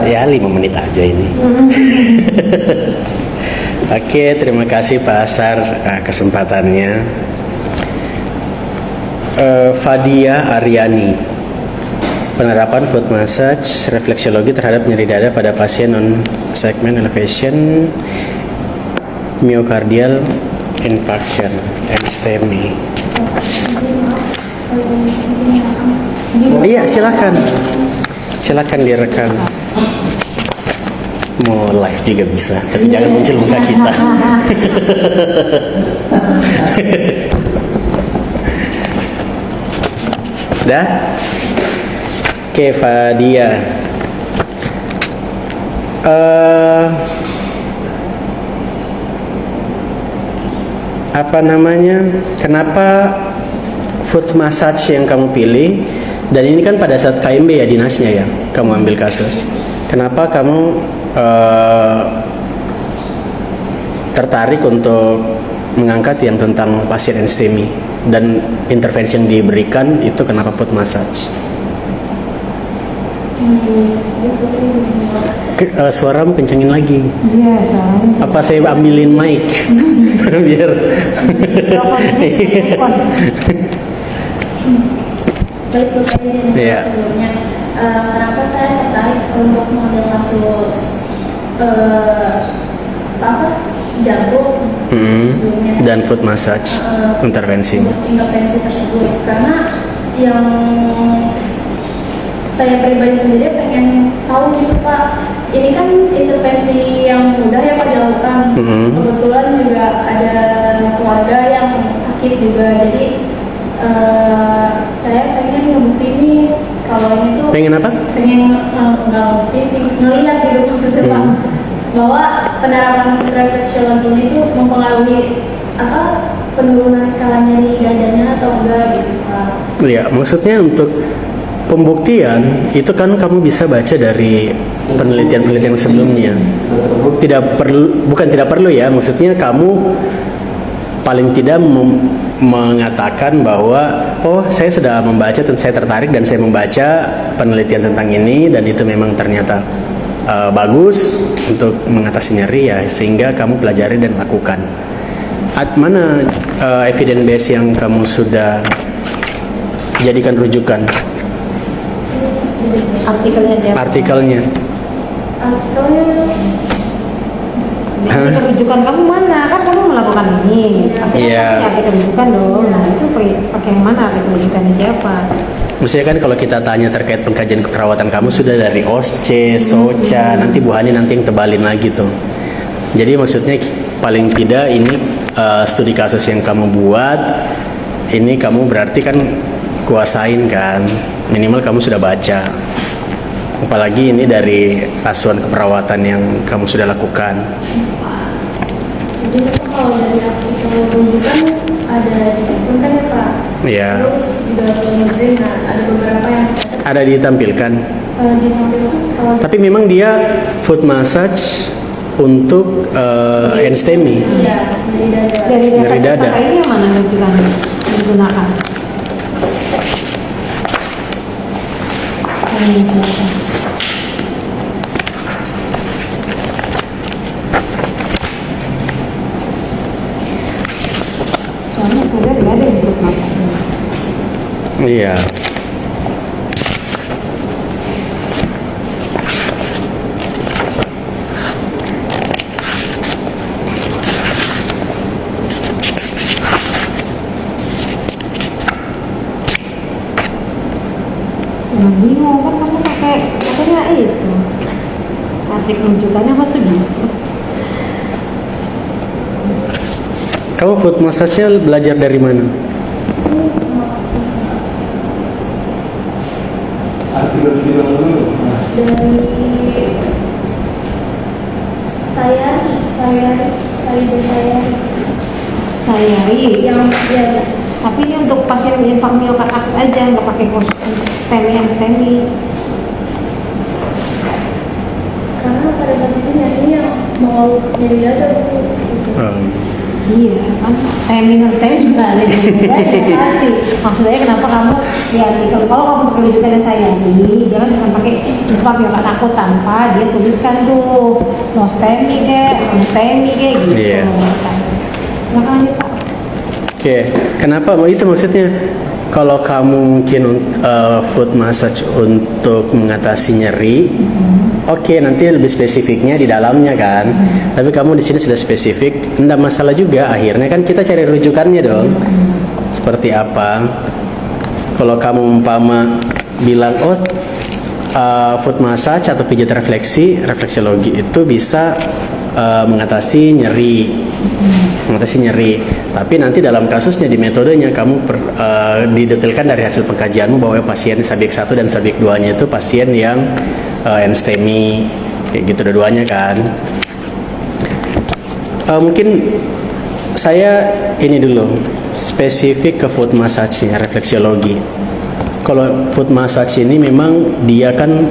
Ya 5 menit aja ini. Oke, terima kasih Pak Asar kesempatannya. Fadia Aryani, penerapan foot massage refleksiologi terhadap nyeri dada pada pasien non segment elevation myocardial infarction STEMI. Iya, silakan direkam. Mau live juga bisa, tapi jangan muncul muka kita. Dah? Oke, Fadia. Apa namanya? Kenapa foot massage yang kamu pilih? Dan ini kan pada saat KMB ya, dinasnya ya, kamu ambil kasus. Kenapa kamu tertarik untuk mengangkat yang tentang pasien STEMI dan intervensi yang diberikan itu kenapa foot massage? Suaramu kencengin lagi. Iya, apa saya ambilin mic biar baik Bu, saya izin sebelumnya kenapa saya tertarik untuk model kasus jago sebelumnya dan foot massage intervensi tersebut, karena yang saya pribadi sendiri pengen tahu gitu Pak, ini kan intervensi yang mudah ya Pak dilakukan. Kebetulan juga ada keluarga yang sakit juga, jadi saya pengen ngebukti ini kalau ini tuh pengen apa? Pengen nggak ngebukti sih, ngelihat gitu maksudnya Pak, bahwa penerapan refleksiologi ini tuh mempengaruhi penurunan skala nyeri dadanya atau enggak gitu Pak. Iya, maksudnya untuk pembuktian itu kan kamu bisa baca dari penelitian-penelitian sebelumnya. Bukan tidak perlu ya, maksudnya kamu paling tidak mengatakan bahwa saya sudah membaca dan saya tertarik dan saya membaca penelitian tentang ini dan itu memang ternyata bagus untuk mengatasi nyeri ya, sehingga kamu pelajari dan lakukan. Mana evidence base yang kamu sudah jadikan rujukan? Artikelnya. Rujukan kamu mana? Kan kamu melakukan ini. Pasti artikel rujukan dong. Nah itu pakai yang mana artikel rujukannya siapa? Maksudnya kan kalau kita tanya terkait pengkajian keperawatan kamu sudah dari OSCE, SOCA, nanti Bu Hani nanti yang tebalin lagi tuh. Jadi maksudnya paling tidak ini studi kasus yang kamu buat, ini kamu berarti kan kuasain kan, minimal kamu sudah baca. Apalagi ini dari asuhan keperawatan yang kamu sudah lakukan. Jadi kalau dari artikel rujukan ada disebutkan ya Pak. Iya. Terus juga ada beberapa yang ada ditampilkan. Ditampilkan. Tapi memang dia foot massage untuk STEMI. Iya, dari dada. Ini yang mana rujukannya digunakan? Soalnya sudah nggak ada yang foot massage. Iya. Bingung kan kamu katanya itu artikel rujukannya apa segitu? Kamu foot massage-nya belajar dari mana? Dari Sayari yang tapi ini untuk pasien infak miokard akut aja, nggak pakai khusus STEMI. karena pada saat itu nyarinya yang mau nyari dada gitu. Iya kan, STEMI juga ada di juga ya pasti. Maksudnya kenapa kamu ya kalau kamu pakai rujukannya Sayani, jangan cuma pakai infak yang aku tanpa dia tuliskan tuh mau STEMI non STEMI gitu. Iya. Silakan aja Pak. Oke, kenapa? Itu maksudnya kalau kamu mungkin foot massage untuk mengatasi nyeri, oke, nanti lebih spesifiknya di dalamnya kan. Tapi kamu di sini sudah spesifik, enggak masalah juga. Akhirnya kan kita cari rujukannya dong. Seperti apa? Kalau kamu umpama bilang, foot massage atau pijat refleksiologi itu bisa mengatasi nyeri. Tapi nanti dalam kasusnya di metodenya kamu didetailkan dari hasil pengkajianmu bahwa pasien subjek 1 dan subjek 2-nya itu pasien yang NSTEMI kayak gitu dua-duanya kan. Mungkin saya ini dulu spesifik ke foot massage-nya refleksiologi. Kalau foot massage ini memang dia kan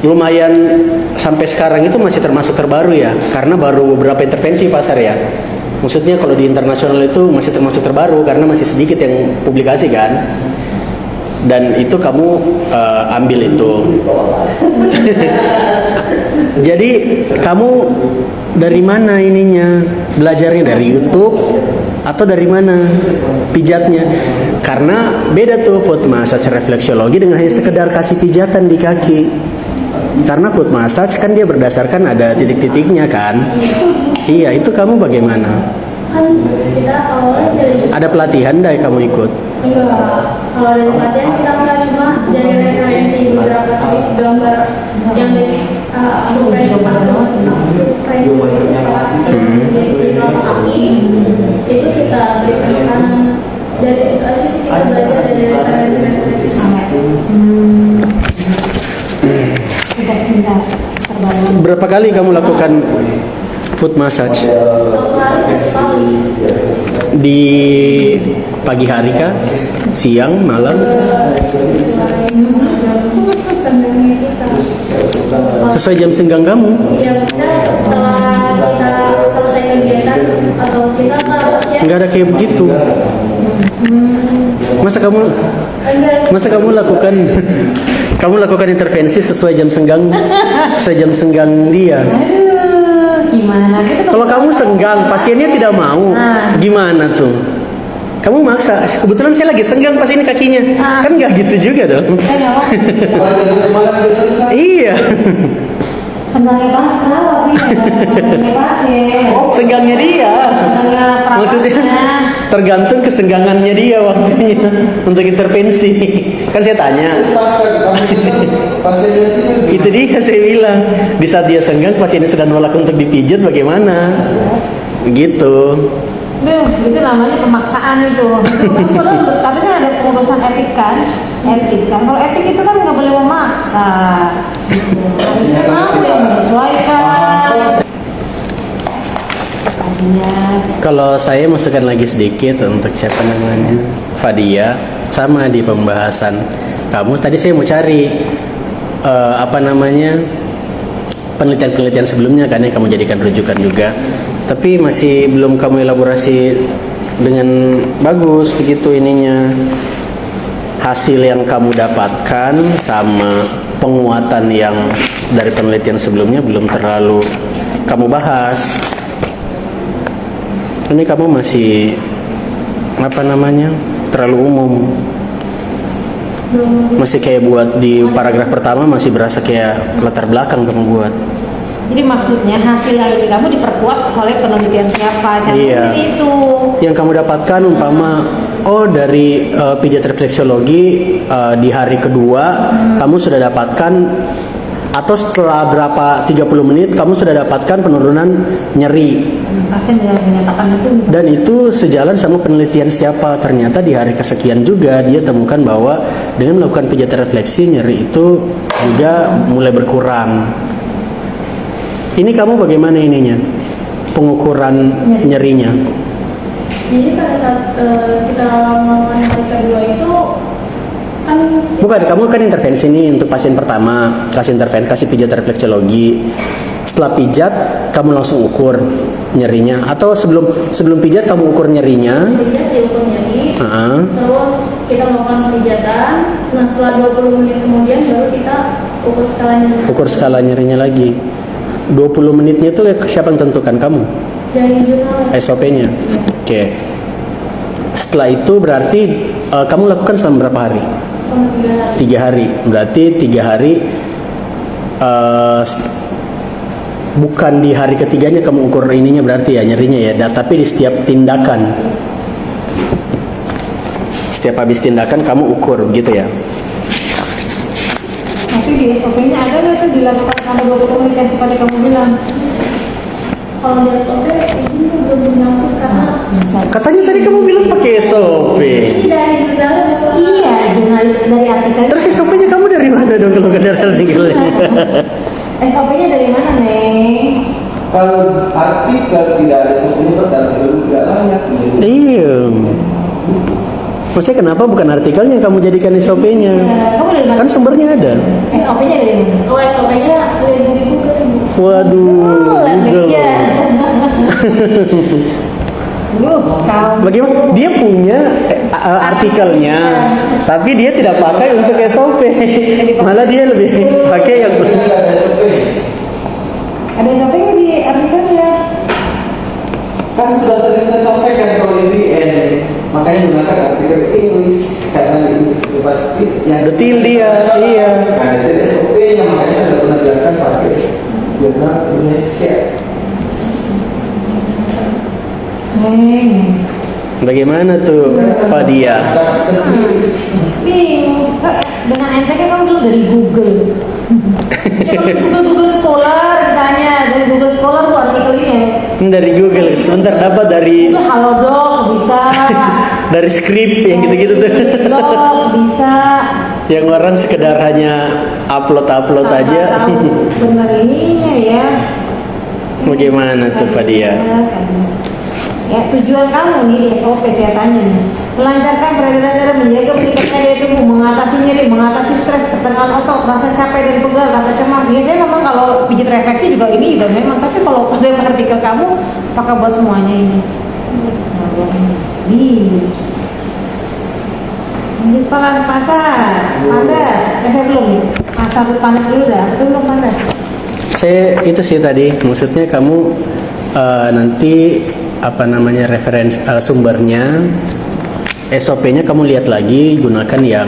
lumayan sampai sekarang itu masih termasuk terbaru ya, karena baru beberapa intervensi pasar ya. Maksudnya kalau di internasional itu masih termasuk terbaru karena masih sedikit yang publikasi kan. Dan itu kamu ambil itu. Jadi kamu dari mana ininya? Belajarnya dari YouTube atau dari mana pijatnya? Karena beda tuh foot massage refleksiologi dengan hanya sekedar kasih pijatan di kaki. Karena foot massage kan dia berdasarkan ada titik-titiknya kan. Iya, itu kamu bagaimana? Kan kita awalnya dari Ada pelatihan dah kamu ikut? enggak, kalau dari pelatihan kita enggak, cuma dari referensi beberapa titik gambar yang dari apresi di telapak kaki itu kita berikan dari situ aja sih kita belajar dari referensi sampai Pindah terbaru. Berapa kali kamu lakukan foot massage? satu hari sekali Di pagi hari kah? Siang, malam? senggangnya kita. Sesuai jam senggang kamu? Ya, kita setelah kita selesai kegiatan atau kita nggak Nggak ada kayak begitu. Masa kamu lakukan intervensi sesuai jam senggang dia. Aduh, gimana? Kalau kamu senggang, pasiennya tidak mau, gimana tuh? Kamu maksa. Kebetulan saya lagi senggang pas ini kakinya, kan nggak gitu juga dong. Iya. Senggangnya pas kenapa sih? Senggangnya pas ya. Senggangnya dia. Senggangnya perawatnya. Maksudnya tergantung kesenggangannya dia waktunya untuk intervensi. Kan saya tanya. Itu dia saya bilang. Di saat dia senggang, pasiennya sudah nolak untuk dipijat, bagaimana? Gitu. Duh, itu namanya pemaksaan itu. Katanya ada pengurusan etik kan? Kalau etik itu kan nggak boleh memaksa. Harusnya kamu yang menyesuaikan. Kalau saya masukkan lagi sedikit untuk siapa namanya, Fadia, sama di pembahasan kamu tadi saya mau cari penelitian-penelitian sebelumnya kan yang kamu jadikan rujukan juga, tapi masih belum kamu elaborasi dengan bagus begitu ininya. Hasil yang kamu dapatkan sama penguatan yang dari penelitian sebelumnya belum terlalu kamu bahas. Ini kamu masih terlalu umum, masih kayak buat di paragraf pertama masih berasa kayak latar belakang kamu buat. Jadi maksudnya hasil yang ini kamu diperkuat oleh penelitian siapa? Jangan Iya. itu. Yang kamu dapatkan umpama dari pijat refleksiologi di hari kedua kamu sudah dapatkan, atau setelah berapa 30 menit kamu sudah dapatkan penurunan nyeri. Pasien yang menyatakan itu bisa. Dan itu sejalan sama penelitian siapa. Ternyata di hari kesekian juga dia temukan bahwa dengan melakukan pijat refleksi nyeri itu juga mulai berkurang. Ini kamu bagaimana ininya? Pengukuran nyerinya? Jadi pada saat kita melakukan hari kedua itu kan Bukan, kamu kan intervensi nih untuk pasien pertama, kasih pijat refleksiologi. Setelah pijat kamu langsung ukur nyerinya, atau sebelum pijat kamu ukur nyerinya? Pijat diukur nyeri, Heeh. terus kita melakukan pijatan. Nah setelah 20 menit kemudian baru kita ukur skala nyeri. Ukur skala nyerinya lagi. 20 menitnya itu siapa yang tentukan? Kamu? Dari jurnal. SOP-nya. Iya. Oke. Setelah itu berarti kamu lakukan selama berapa hari? Selama 3 hari. 3 hari. Berarti 3 hari bukan di hari ketiganya kamu ukur ininya berarti ya, nyerinya ya, tapi di setiap tindakan. Setiap habis tindakan kamu ukur begitu ya. Tapi di SOP-nya ada nggak tuh dilakukan selama 20 menit yang seperti kamu bilang? Kalau di SOP ini belum menyangkut karena Katanya tadi kamu bilang pakai SOP. ini dari jurnal. Iya, dari artikel. Terus SOP-nya kamu dari mana dong kalau nggak dari artikelnya? SOP-nya dari mana, Neng? Kalau artikel tidak ada sopnya berarti belum tidak layak. Iya. Maksudnya kenapa bukan artikelnya yang kamu jadikan SOP-nya? Kamu dari mana? Kan sumbernya ada. SOP-nya dari mana? Oh SOP-nya lihat dari Google. Waduh, Google. Iya. Kamu. Bagaimana? Dia punya artikelnya, tapi dia tidak pakai untuk SOP. Malah dia lebih pakai yang Tidak ada sopnya. Ada SOP-nya di artikelnya. Kan sudah sering saya sampaikan kalau ini makanya gunakan artikel English karena English itu pasti yang Detil dia, iya. Nah, itu SOP-nya makanya saya tidak pernah biarkan pakai jurnal Indonesia. Neng. Bagaimana tuh Fadia? Tak sendiri. Bingung. Dengan entengnya kamu dulu dari Google. Google Scholar misalnya, dari Google Scholar tuh artikel ini ya. Dari Google, sebentar dapat dari Itu Halodoc bisa. dari skrip yang gitu-gitu tuh. Blog bisa. Yang orang sekedar hanya upload aja. Tahu benar ininya ya. Bagaimana tuh Fadia? Ya, tujuan kamu nih di SOP saya tanya nih, melancarkan peredaran darah, menjaga meningkatnya daya tubuh, mengatasi nyeri, mengatasi stres, ketegangan otot, rasa capek dan pegal, rasa cemas. Biasanya memang kalau pijat refleksi juga ini juga memang, tapi kalau pada artikel kamu pakai buat semuanya ini. Ini panas pasar, panas. Saya belum nih. Pasar panas dulu dah, belum panas. Saya itu sih tadi, maksudnya kamu nanti apa namanya referensi sumbernya, SOP-nya kamu lihat lagi, gunakan yang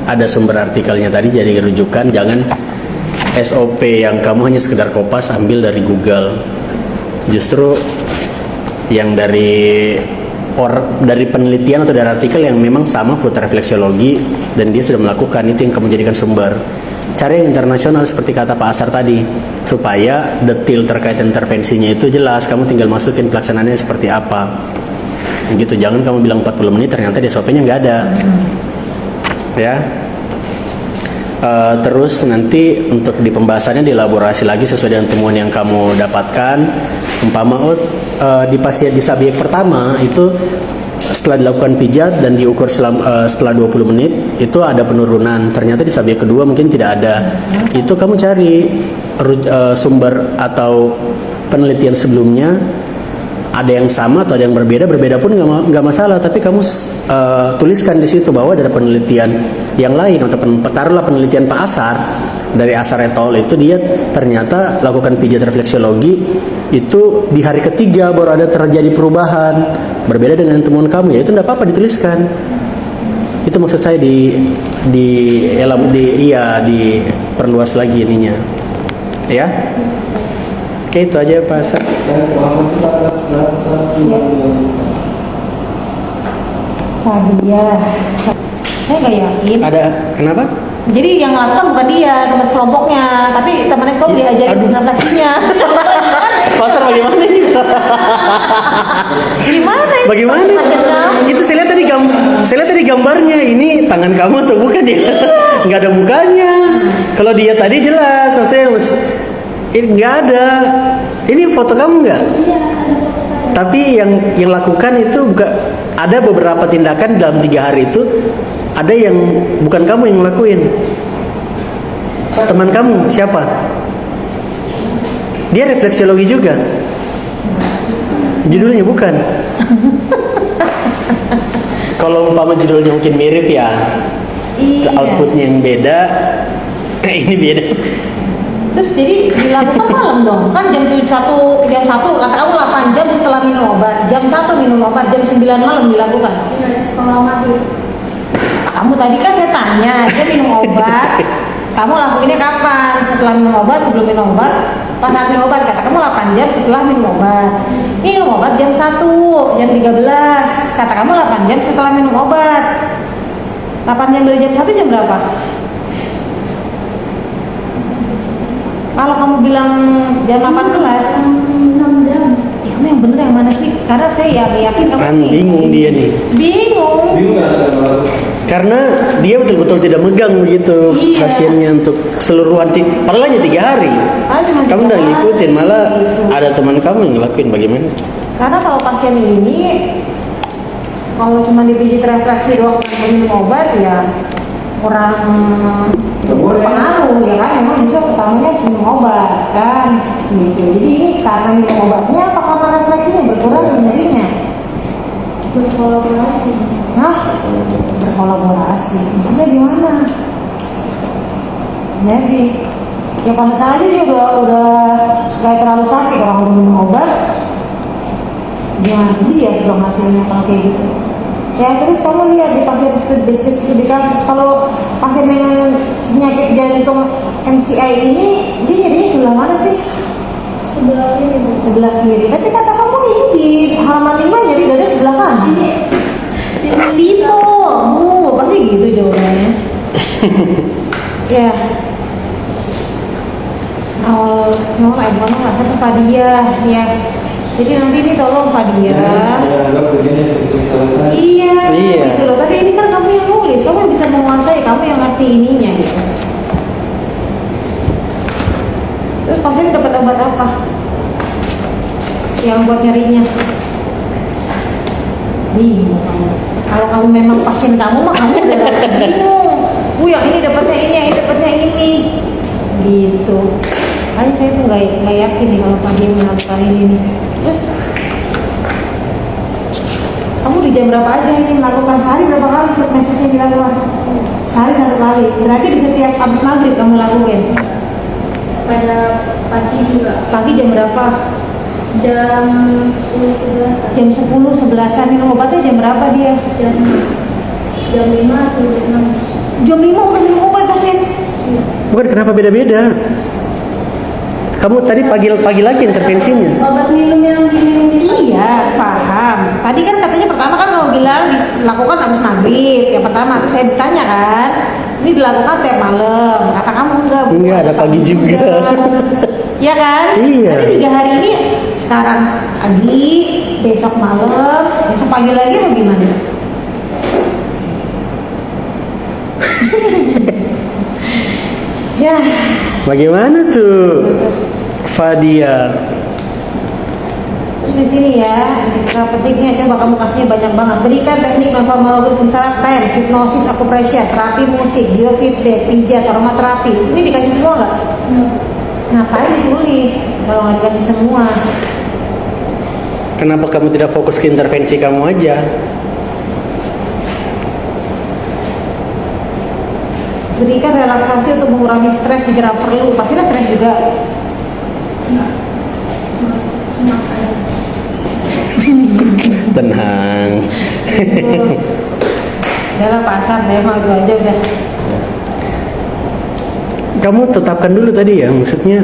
ada sumber artikelnya tadi jadi rujukan, jangan SOP yang kamu hanya sekedar kopas ambil dari Google. Justru yang dari penelitian atau dari artikel yang memang sama food refleksiologi dan dia sudah melakukan, itu yang kamu jadikan sumber. Cari yang internasional seperti kata Pak Asar tadi, supaya detail terkait intervensinya itu jelas, kamu tinggal masukin pelaksanaannya seperti apa gitu. Jangan kamu bilang 40 menit ternyata di SOP-nya nggak ada ya. Terus nanti untuk di pembahasannya dielaborasi lagi sesuai dengan temuan yang kamu dapatkan. Umpama di pasien di subjek pertama itu setelah dilakukan pijat dan diukur setelah 20 menit itu ada penurunan, ternyata di subjek kedua mungkin tidak ada. Itu kamu cari sumber atau penelitian sebelumnya, ada yang sama atau ada yang berbeda pun nggak masalah, tapi kamu tuliskan di situ bahwa ada penelitian yang lain, atau taruhlah penelitian Pak Asar dari Asar et al. Itu dia ternyata lakukan pijat refleksiologi itu di hari ketiga baru ada terjadi perubahan berbeda dengan temuan kamu, ya itu tidak apa-apa dituliskan. Itu maksud saya diperluas lagi ininya ya. Oke, itu aja Pak Asar. Dan kalau masih batas Fadia, saya nggak yakin. Ada kenapa? Jadi yang ngelakukan bukan dia, teman sekelompoknya, tapi teman sekelompok diajarin refleksinya. Pasar bagaimana ini? Gimana? Bagaimana? Itu saya lihat tadi gambarnya. Ini tangan kamu atau bukan ya? Nggak ada mukanya. Kalau dia tadi jelas, ini nggak ada. Ini foto kamu nggak? Iya, ada foto saya. Tapi yang lakukan itu ada beberapa tindakan dalam 3 hari itu. Ada yang bukan kamu yang ngelakuin. Teman kamu siapa? Dia refleksiologi juga. Judulnya bukan. Kalau umpama judulnya mungkin mirip ya, Iya. outputnya yang beda. Ini beda. Terus jadi dilakukan malam dong. Kan jam 1 kata kamu 8 jam setelah minum obat. Jam 1 minum obat, jam 9 malam dilakukan. Iya, sekolah maghrib. Kamu tadi kan saya tanya, dia minum obat. Kamu lakuinnya kapan? Setelah minum obat, sebelum minum obat? Pas saat minum obat, kata kamu 8 jam setelah minum obat. Minum obat jam 1, jam 13. Kata kamu 8 jam setelah minum obat. 8 jam dari jam 1 jam berapa? Kalau kamu bilang jam 18, 6 jam. ya kamu yang bener yang mana sih? Karena saya yakin kamu Kan bingung dia nih. Bingung. Bingung kan? Karena dia betul-betul tidak megang begitu Iya. pasiennya untuk keseluruhan. Padahal hanya 3 hari. Cuma Kamu 3 udah hari, ngikutin, malah gitu. ada teman kamu yang ngelakuin bagaimana? Karena kalau pasien ini kalau cuma dipijit refleksi doang tanpa minum obat ya kurang pengaruh ya kan, memang bisa pertamanya harus minum obat kan gitu. Jadi ini karena minum obatnya apa karena refleksinya berkurang ya nyerinya? Berkolaborasi. Hah? Berkolaborasi maksudnya gimana? Jadi ya pantas aja dia udah gak terlalu sakit orang udah minum obat. Gimana dia sebelum hasilnya kalau kayak gitu? Ya terus kamu lihat di pasien studi kasus, kalau pasien dengan penyakit jantung MCI ini dia nyerinya sebelah mana sih? Sebelah kiri. Bu. Sebelah kiri. Tapi kata kamu ini di halaman 5 jadi dada sebelah kanan. Tipo, pasti gitu jawabannya. Ya. Mau bukan nggak satu Fadia ya. Jadi nanti ini tolong Fadia. Anggap begini selesai. Iya, Iya. gitu loh. Tapi ini kan kamu yang nulis, kamu yang bisa menguasai, kamu yang ngerti ininya gitu. Terus pasien dapat obat apa? Yang buat nyerinya? Bingung kamu. Kalau kamu memang pasien kamu mah kamu udah harus bingung. Yang ini dapatnya ini, yang ini dapatnya ini. Gitu. Makanya saya tuh nggak yakin nih kalau Fadia melakukan ini nih. Terus kamu di jam berapa aja ini melakukan, sehari berapa kali food message-nya dilakukan? Sehari 1 kali. Berarti di setiap habis maghrib kamu lakuin. Pada pagi juga. Pagi jam berapa? Jam 10-11. Jam 10-11an. Minum obatnya jam berapa dia? Jam 5 atau jam 6. Jam 5 udah minum obat pasien. Bukan, kenapa beda-beda? Kamu tadi pagi lagi intervensinya. Obat minum yang diminum di pagi. Iya, paham. Tadi kan katanya pertama kan kamu bilang dilakukan habis maghrib. Yang pertama, terus saya ditanya kan, ini dilakukan tiap malam. Kata kamu enggak. Bu. Enggak, ada pagi juga. Iya kan? Iya. Tapi 3 hari ini sekarang pagi, besok malam, besok pagi lagi apa gimana? Ya, Bagaimana tuh Fadia? terus di sini ya, cara petiknya coba kamu kasihnya banyak banget. Berikan teknik non-farmakologis misalnya TENS, hipnosis, acupressure, terapi musik, biofeedback, pijat, aromaterapi. Ini dikasih semua nggak? Ngapain ditulis kalau nggak dikasih semua? Kenapa kamu tidak fokus ke intervensi kamu aja? Berikan relaksasi untuk mengurangi stres jika perlu. Pastilah stres juga. Cuma saya. Tenang. Udahlah pasar, saya mau itu aja udah. Kamu tetapkan dulu tadi ya, maksudnya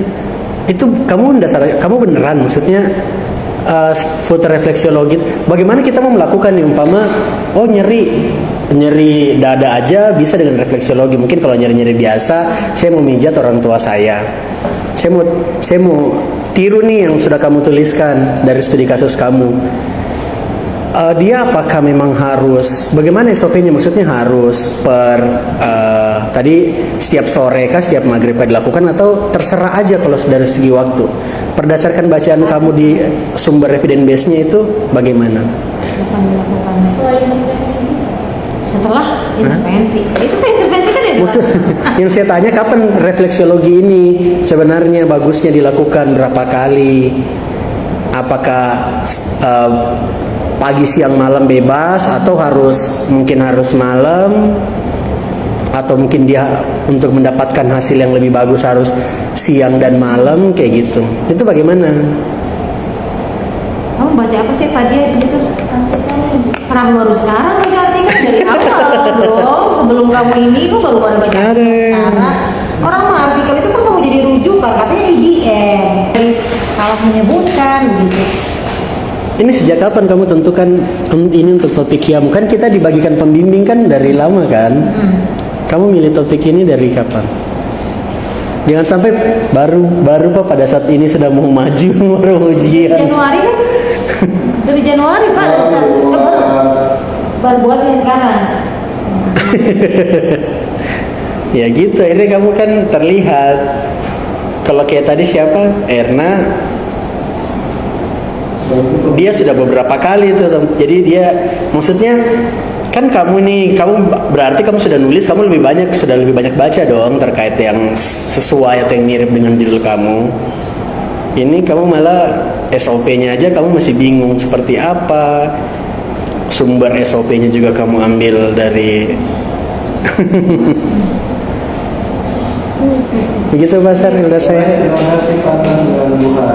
itu kamu kamu beneran maksudnya food refleksiologi. Bagaimana kita mau melakukan nih umpama nyeri dada aja bisa dengan refleksiologi. Mungkin kalau nyeri biasa, saya mau mijat orang tua saya. Saya mau tiru nih yang sudah kamu tuliskan dari studi kasus kamu. Dia apakah memang harus bagaimana SOP-nya? Maksudnya harus tadi setiap sore kah, setiap maghrib kah dilakukan, atau terserah aja kalau dari segi waktu? Berdasarkan bacaan kamu di sumber evidence base-nya itu bagaimana? Apa yang dilakukan Setelah intervensi. setelah intervensi? Itu kan intervensi kan ya maksud yang saya tanya kapan refleksiologi ini sebenarnya bagusnya dilakukan, berapa kali? Apakah pagi siang malam bebas atau mungkin harus malam, atau mungkin dia untuk mendapatkan hasil yang lebih bagus harus siang dan malam kayak gitu? Itu bagaimana? Kamu baca apa sih Fadia di situ? Kenapa baru sekarang baca artikel dari awal dong? Sebelum kamu ini kok baru baca artikel sekarang? Orang mah artikel itu kan kamu jadi rujukan, katanya IDN. Kalau menyebutkan gitu. Ini sejak kapan kamu tentukan ini untuk topik kiamu? Kan kita dibagikan pembimbing kan dari lama kan? Kamu milih topik ini dari kapan? Jangan sampai baru Pak pada saat ini sudah mau maju mau ujian. Januari kan? Dari Januari Pak, dari saat baru buat yang sekarang. Ya gitu, akhirnya kamu kan terlihat. Kalau kayak tadi siapa? Erna, dia sudah beberapa kali itu, jadi dia maksudnya kan kamu berarti kamu sudah nulis, kamu sudah lebih banyak baca dong terkait yang sesuai atau yang mirip dengan judul kamu. Ini kamu malah SOP-nya aja kamu masih bingung seperti apa, sumber SOP-nya juga kamu ambil dari begitu Pak Sar, saya. Terima kasih Pak.